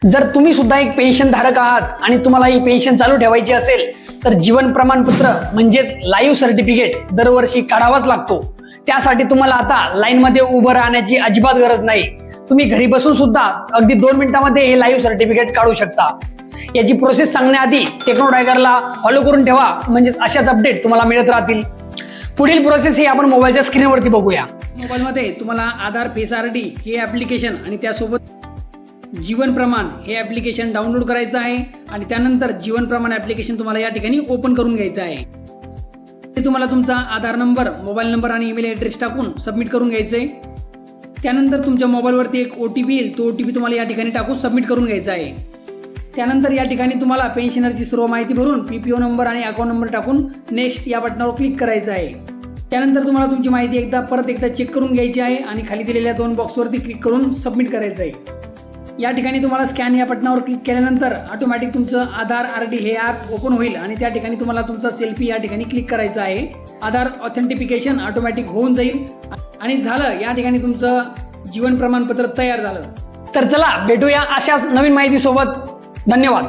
जर तुम्ही सुद्धा एक पेन्शन धारक आहात आणि तुम्हाला ही पेन्शन चालू ठेवायची असेल तर जीवन प्रमाणपत्र म्हणजेच लाईव्ह सर्टिफिकेट दरवर्षी काढावाच लागतो। त्यासाठी तुम्हाला आता लाईन मध्ये उभं राहण्याची अजिबात गरज नाही। तुम्ही घरी बसून सुद्धा अगदी 2 मिनिटांमध्ये हे लाईव्ह सर्टिफिकेट काढू शकता। याची प्रोसेस सांगण्याआधी टेक्नो टायगरला फॉलो करून ठेवा, म्हणजेच अशाच अपडेट तुम्हाला मिळत राहतील। पुढील प्रोसेस ही आपण मोबाईलच्या स्क्रीनवरती बघूया। मोबाईलमध्ये तुम्हाला आधार फेस आरडी हे ऍप्लिकेशन आणि त्यासोबत जीवन प्रमाण हे ऍप्लिकेशन डाउनलोड करायचं आहे आणि त्यानंतर जीवन प्रमाण ऍप्लिकेशन तुम्हाला या ठिकाणी ओपन करून घ्यायचं आहे। ते तुम्हाला तुमचा आधार नंबर, मोबाईल नंबर आणि ईमेल ॲड्रेस टाकून सबमिट करून घ्यायचं आहे। त्यानंतर तुमच्या मोबाईलवरती एक OTP येईल, तो OTP तुम्हाला या ठिकाणी टाकून सबमिट करून घ्यायचा आहे। त्यानंतर या ठिकाणी तुम्हाला पेन्शनरची सर्व माहिती भरून PPO नंबर आणि अकाउंट नंबर टाकून नेक्स्ट या बटनावर क्लिक करायचं आहे। त्यानंतर तुम्हाला तुमची माहिती परत एकदा चेक करून घ्यायची आहे आणि खाली दिलेल्या 2 बॉक्सवरती क्लिक करून सबमिट करायचं आहे। या ठिकाणी तुम्हाला स्कॅन या बटनावर क्लिक केल्यानंतर ऑटोमॅटिक तुमचं आधार RD हे ॲप ओपन होईल आणि त्या ठिकाणी तुम्हाला तुमचा सेल्फी या ठिकाणी क्लिक करायचा आहे। आधार ऑथेंटिफिकेशन ऑटोमॅटिक होऊन जाईल आणि झालं, या ठिकाणी तुमचं जीवन प्रमाणपत्र तयार झालं। तर चला भेटूया अशाच नवीन माहिती सोबत। धन्यवाद।